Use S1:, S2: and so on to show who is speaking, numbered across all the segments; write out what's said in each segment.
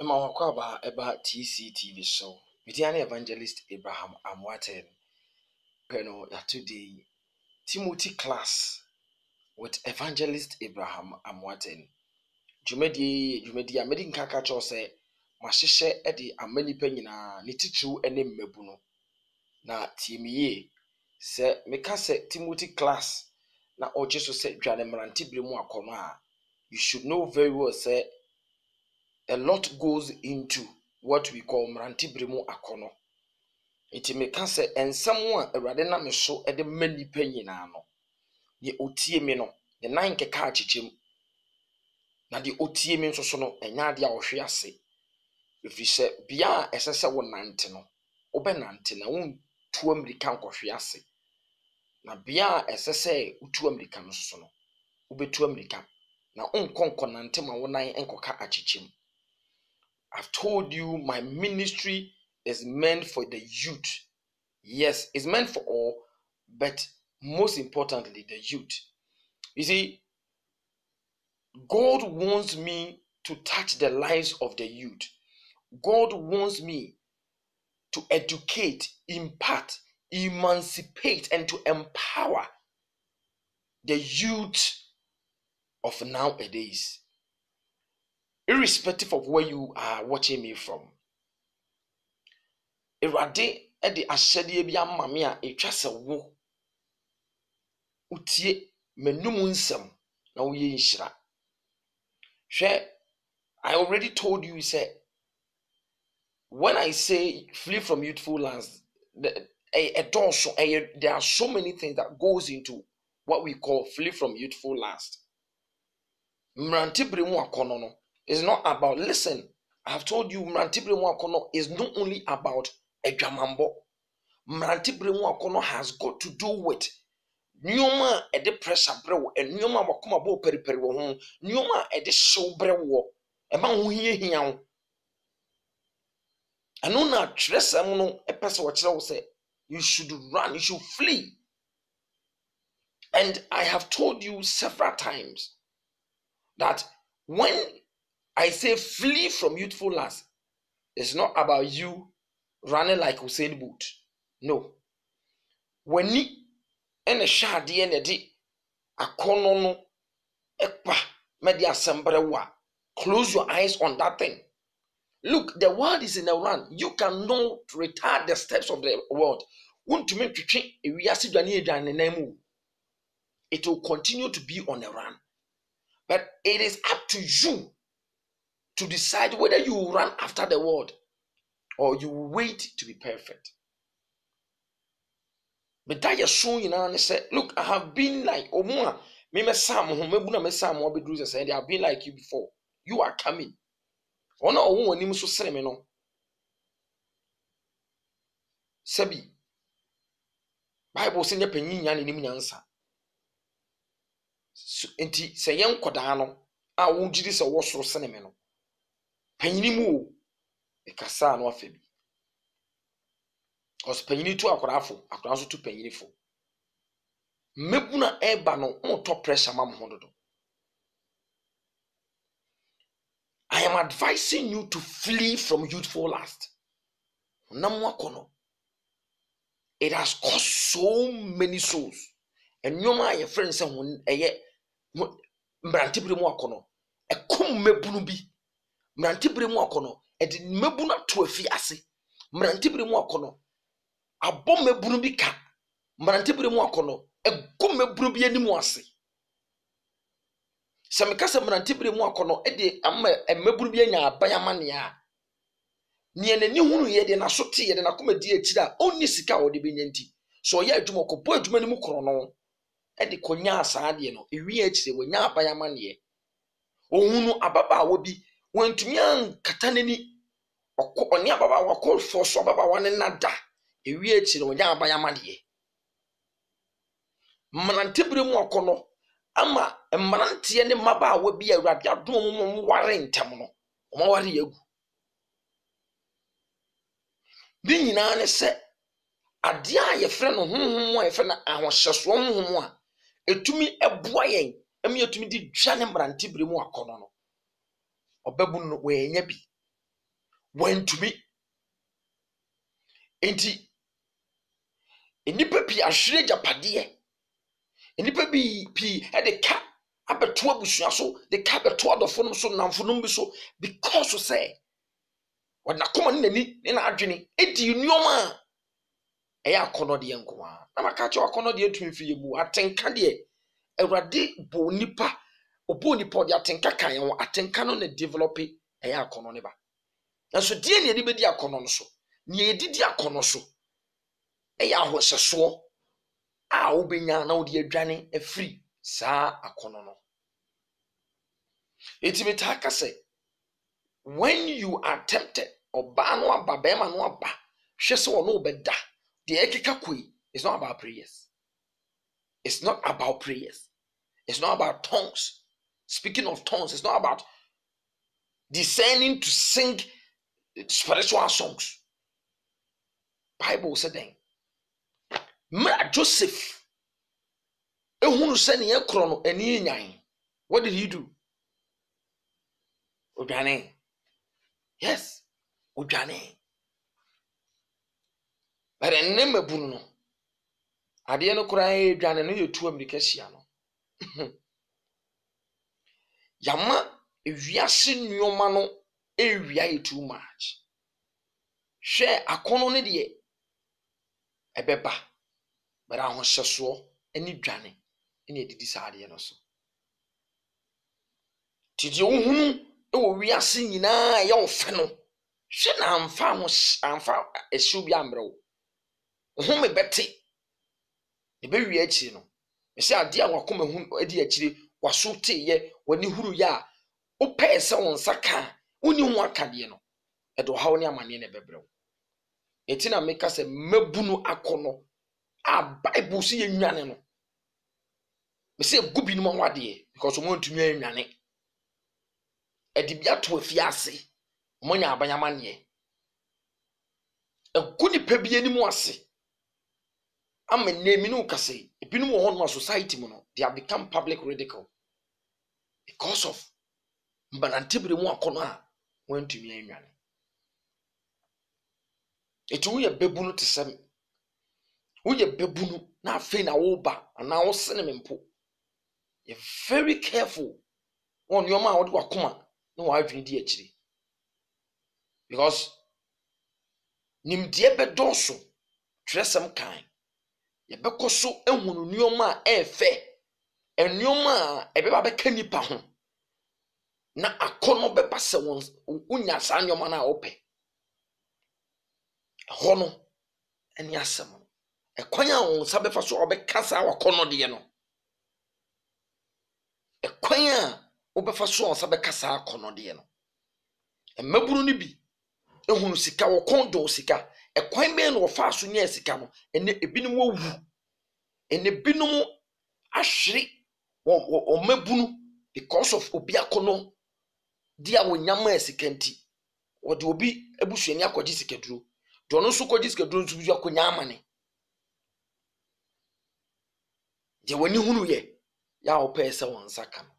S1: Emma Wakwaba about TCTV show. Midiani Evangelist Abraham Amwaten. Peno today Timothy class with Evangelist Abraham Amwaten. Jumedi American Kakacho say Mashishe Eddie Ameli Penina Nitichu ene Mebuno. Na Timie say Meka say Timothy class na Ojeso say Janemeranti Brimu Akoma. You should know very well say a lot goes into what we call Mrantibrimo Akono. Iti meka se ensam a Awurade na me so de mani pa nyina no. Ye otie me no, de nan keka achichem. Na de otie me nso so no enya de a ohwe ase. Efi se bia esese wo nante no, obe nante na won tu America nkohwe ase. Na bia esese utu America no so no, obetu America. Na onkonko nante ma wo nan enkoka achichem. I've told you my ministry is meant for the youth. Yes, it's meant for all, but most importantly, the youth. You see, God wants me to touch the lives of the youth. God wants me to educate, impart, emancipate, and to empower the youth of nowadays. Irrespective of where you are watching me from. Erade edi ahyede bi amma me a etwa se wo utie menum nsem na wo ye nhira. Hwe, I already told you say when I say flee from youthful lands, there are so many things that goes into what we call flee from youthful lands. Mrantibremu akono no is not about, listen, I have told you Mrantibremu akono is not only about Edwamambo. Mrantibremu akono has got to do with nyoma ede pressure brewo and nyoma wakoma bo periperi wo ho nyoma ede show brewo e ma ho hia wo anu na tresam no e pese wo kire wo say you should run, you should flee. And I have told you several times that when I say flee from youthful lands, it's not about you running like Usain Bolt. No. When ni ene shade ene di akono no ekpa media sembrewa, close your eyes on that thing. Look, the world is in a run. You cannot retard the steps of the world. It will continue to be on a run. But it is up to you to decide whether you will run after the world or you will wait to be perfect. But that is showing you and say, look, I have been like Omua. I have been like you before. You are coming. Sebi Bible say panyin nya nenim nyansa. Enti se yen koda no a wo gidi se wo soro sene me no. Panyinimu o e kasa no afa bi. Cause panyini tu akorafo, akoranso tu panyinifo. Mebuna eba no on top pressure ma mo dodo. I am advising you to flee from youthful lust. It has cost so many souls. And nyoma your friends say Mrantibremu akono. Ekum mebunu bi. Mrantibremu akono. Edi mebuna to afi ase. Mrantibremu akono. Abom mebunu bi ka. Mrantibremu akono. Egum mebunu bi animu ase. Se meka se Mrantibremu akono edi amma mebunu bi anya abayamane a. Ni enani hunu ye de na sote ye de na komedi akira onni sika wo de benyanti. So ye adwuma ko bo adwuma ni mu kro no. Edi konya asaade no ewi akire wonya abayamane. Ohunu ababa wo bi wantumi an katanani oni ababa wa call for so ababa wa ne nada ewi akire wonya abayamane. Mrantibremu akono ama mrantie ne maba wo bi Awurade adom mo ware ntem no. Mo ware yagu. Bi nyina ne se ade a ye frɛ no honhom a ye frɛ na ahohyeso honhom a etumi eboa yen emi etumi di dwa ne Mrantibremu akono no obabu no we nya bi when to me. Enti enipa pi ahwere japade enipa bi pi e de ka abeto abusua so de ka beto adofo no so namfo no bi so because say wadna koma nani ne na adwene edi nneoma eya akono de nko a na maka che akono de atumi fi yebu atenka de awurade bo nipa obo nipa de atenka kan ho atenka no na develop eya akono ne ba nso die ne de bedi akono no so ne edidi akono so eya ahoseso a obenya na odi adwane afiri saa akono no. Etimita ka say when you are tempted oba no aba bema no aba hwe se wo no obeda de ekeka koi. It's not about prayers. It's not about prayers. It's not about tongues. Speaking of tongues, it's not about discerning to sing spiritual songs. Bible said then Joseph ehunu se ne ekro no ani nyan. What did he do? Odwane. Yes, odwane. But enne mabunu no ade no kura edwane no yetu amerika hia no. Yama ewiase nneoma no ewia ye too much. Hwe akono ne de ebeba bara ho hyeso ani dwane ene edidi saade no so. Tidi ohunu ewo wiase nyina ye ofe no hwe na amfa ehye bi amrewo ho me bete e be wi achi no me se ade a wakoma hu adi achire waso teye wani huru ya o pese won saka uni hu akade no edo hawo ne amane ne bebrewo etina meka se mabunu akono a Bible si yenwane no me se gubi no wade because o montumi anwane edibia to afiase omonya abanyamane eguni pebie ni mu ase amene no kase ebinom ho no society mu no they have become public ridicule because of mbanantebre mu akono a wantumi anwane. Etu ye bebunu tesem wo ye bebunu na afi na wo ba na wo sene mempo. You very careful on your ma wo de wakoma na wo adwene di akiri because nimdie bedoso tresem kan ye bekoso ehunu nneoma efe enneoma ebeba beka nipa ho na akono beba se won unya sa nneoma na ope hono eni asem ekwanya won sa befa so obeka sa wakono de no ekwanya obefa so on sa beka sa akono de no emaburu ni bi ehunu sika wo kondo sika ekwan be no fa so nya sika no ene ebinom wu ene binom ahwere o mabunu because of obi akono dia wonyama sika nti wo de obi abusuani akwaji sika duro do no so kwaji sika duro nso bi akonya amane de wani hunu ye ya opese won saka no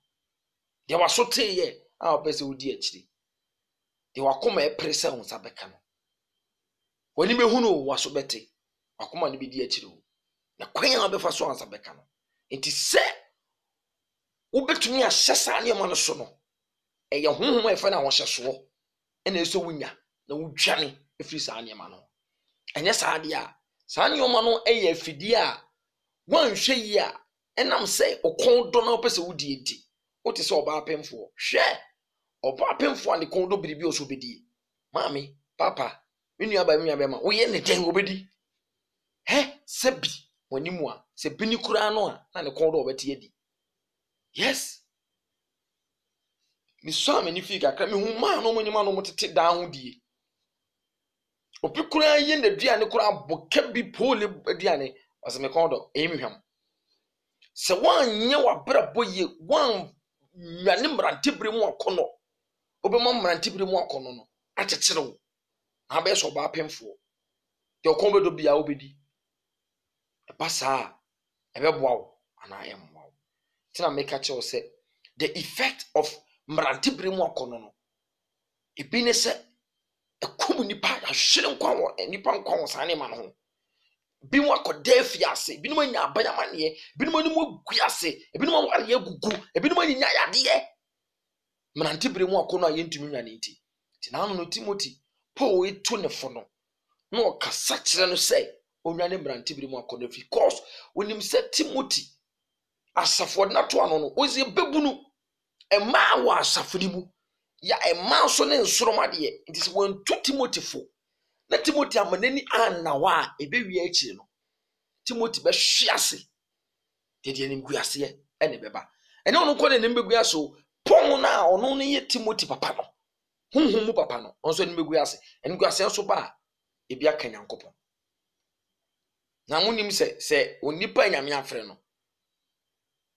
S1: de wasote ye a opese odi akiri de wakoma epresa won sabeka no wani be hunu waso bete wakoma ne bi di akiri o na kwanya obefa so ansa beka no enti se wobetumi ahyesa ne ma no so no eye honhom efa na wo hyeso ena eso wunya na wudwane efiri sa ne ma no enye saade a sa ne ma no eye afidi a wanhwe yi a enam se okondo na opese wudi edi wote se oba apemfo hwe oba apemfo ane kondo biribi oso bedi mami papa menu aba ma wo ye ne den obedi sebi wanimu a se bini kura no a na ne kondo obeti edi. Yes, mi so amani fi kakra mi hu ma no monyima no motete da ho die obi kura ye na duane kura boka bi pole duane ose me kondo emihwam se wanye wabrabo ye wan nwane mrantebre mu akono obema mrantebre mu akono no akyekyerewo na be so ba pemfo de okonbe do bia obedi e pasa ebeboa wo ana emwa wo tina make a cho say the effect of mrantebre mu akono no ebi ne se a communipa, a shilling quam, and nippon quam, Sani man. Binwa koda fiase binuma nya abayamane binuma ni mu guase binuma wale ye gugu binuma ni nya yade mnante bere mu akono ayentumi nwane nti na no Timothy Paul eto ne fo no na okasa kire no say onwane mnante bere mu akono because wonim say Timothy asafo na to ano no ozi bebunu ema wa asafo ni mu ya ema so ne nsoromade nti se won to Timothy fo na Timothy amanani annawa ebewi achi no Timothy be hwiase de nim guase ene beba ene ono ko ne nim beguase o pon na ono ne ye Timothy papa no honhom mu papa no onso nim beguase ene guase so ba ebi aka Nyankopon na munim se onipa nyame afre no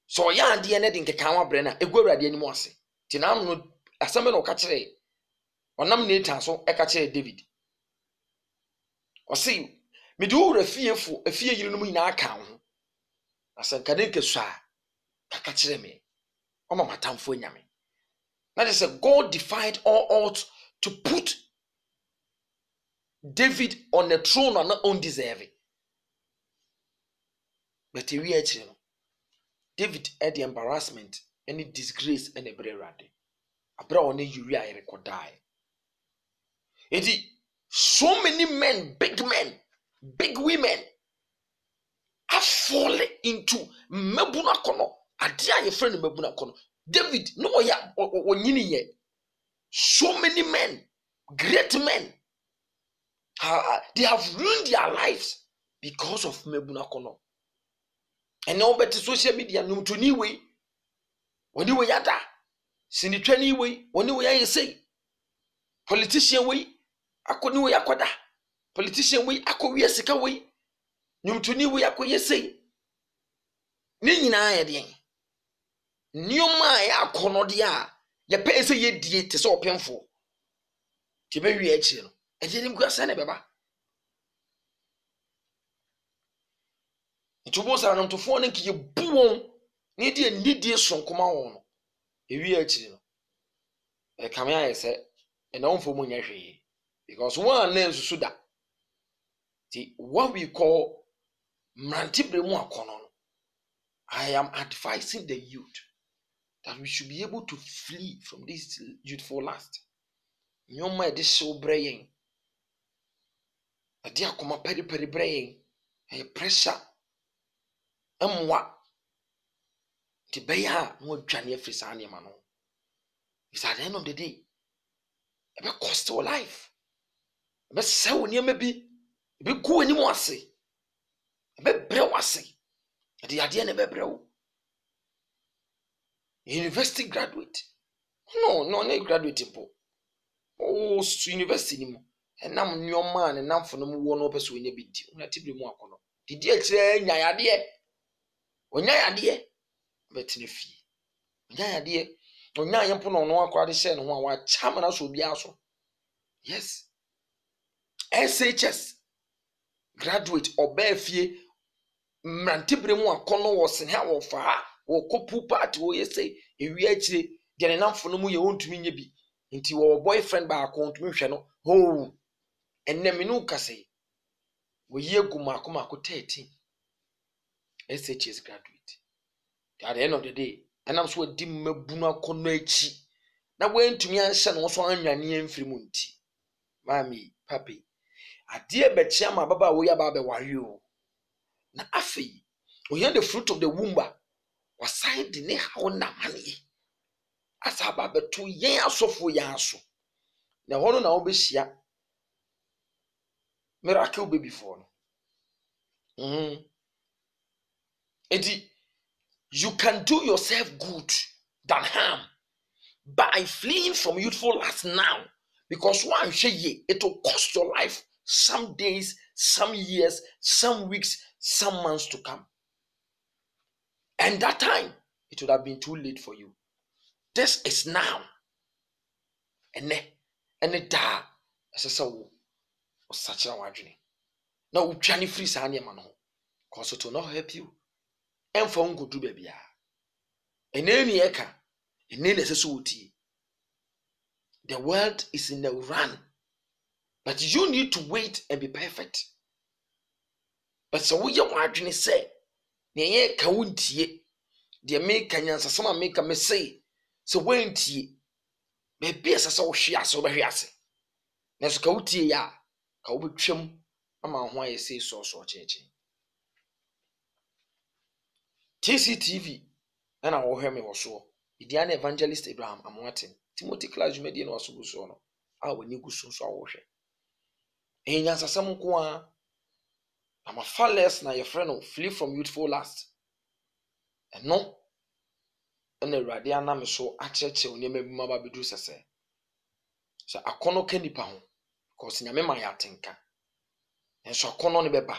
S1: so ya ade ne de nkeka wa bre na egwurade anim ase ti na no asame no ka kire onam Nathan so e ka kire David o say me do rafiefo afie yiri no mu nyina aka ho asanka de kesua kaka kire me o mama tamfo nyame that is a God defied all odds to put David on the throne and not undeserving but we actually David had the embarrassment any disgrace and a brerade abra one Uriah I record die so many men big women have fallen into mebuna kono adia your friend mebuna kono David no ya onyini ye so many men great men they have ruined their lives because of mebuna kono and now better social media no to ni we when you yada sinitwani we when you ya say politician we akoni we akoda politician we akowie sika we nyumtuni we akoye sei ni nyina ya de nioma ya akono de a ye pe ese ye die te se opemfo ti be wi achi no e je nim guasa ne beba ntubo sa no tofo ne kiye buwon ne die nidie sonkoma won no e wi achi no e kam ya ese e na onfo mu nya hwe because one na nsusu da ti what we call mrantibre mu akono no I am advising the youth that we should be able to flee from this youthful lust. Nyoma de show brain. Ade akoma peri brain. E pressure. Emwa. Ti beya no adwane afisa ane ma no. It's at the end of the day. E be cost your life. E be se woni ma bi. E be ku ani mo ase. E be bre wase. Ade ne be bre wo. University graduate. No graduate po. Oh, university ni mo. Enam nyoma ne namfo no wo no peso nya bidi. Una tibre mu akono. Didi akire nyayade. Onyayade. Betine fi. Onyayade. Onyayempo no no akwa de hye no ho a wa chama na so bia so. Yes. SHS graduate obafie mrantibre mu akono wo se ha wo fa wo kopu party wo yese ewi akire de ne namfo no mu ye wontumi nya bi. Nti wo boyfriend ba akon ntumi hwe no ho enneminu kase wo ye gumako 13 SHS graduate at the end of the day enam so di mabunu akono achi na wantumi anhye no so anwane amfiri mu nti mami papi ade be chiama baba wo ya ba be ware o na afei wo hear the fruit of the womb was side ne ha na mane asaba beto yen asofo yan aso na hono na wo be hia miracle baby for no you can do yourself good than harm by fleeing from youthful lust now because one shey it will cost your life some days, some years, some weeks, some months to come, and that time it would have been too late for you. This is now and da so such a wadwene now utwane free sa ne ma no cause it will not help you and for ngodu bia eneni eka eneni sesuti. The world is in a run But you need to wait and be perfect. But so we are watching say, Nye Kauntie, the American Yansama make a messay. So when tea, baby as a so she has over here. Next Kautie ya, Kauchum, Mamma, why I say so changing. TCTV, and I will hear me was so. Idiana Evangelist Abraham, I'm wanting. Timothy Class, you made in also so. I will need so so. And as a some I'm a far less na your friend flee from youthful lust. And no, and the radiana me so a church on your mama be do say. So I can't candy pound, because in a mema ya tinka. And so I can't on the beba.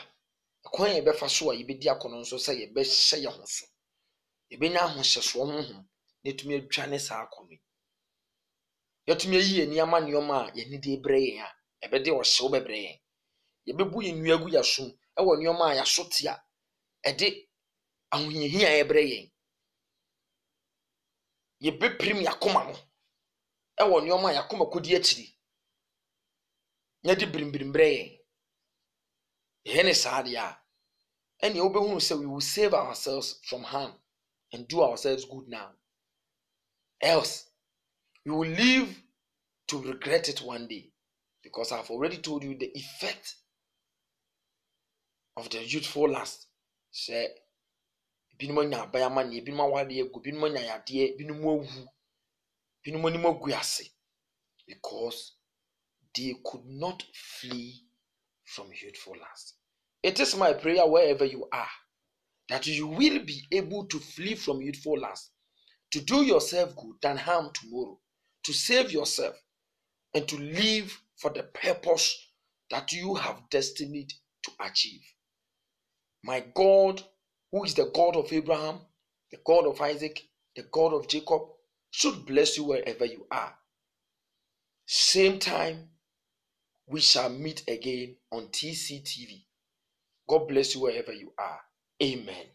S1: A coin a befa so you be diaconon so say a best say your house. You be now who says one need to me a Chinese are coming. Yet me a year near man your ma, ye need a bray, a bede or sober bray. Ye be booing you a good soon, I want your ma ya sotia, a day, and when you hear a braying. Ye be prim ya come. Ewo nyoma yakoma kodi akiri nya di brimbrimbre ye ne saade a ene obehunu say we will save ourselves from harm and do ourselves good now, else we will live to regret it one day, because I've already told you the effect of the youthful lust. Say binimo nya bayama ne binimo wade egu binimo nya yade binimo owu binimo ni mogu ase, because they could not flee from youthful lust. It is my prayer wherever you are that you will be able to flee from youthful lust, to do yourself good than harm tomorrow, to save yourself, and to live for the purpose that you have destined to achieve. My God, who is the God of Abraham, the God of Isaac, the God of Jacob, should bless you wherever you are. Same time, we shall meet again on TCTV. God bless you wherever you are. Amen.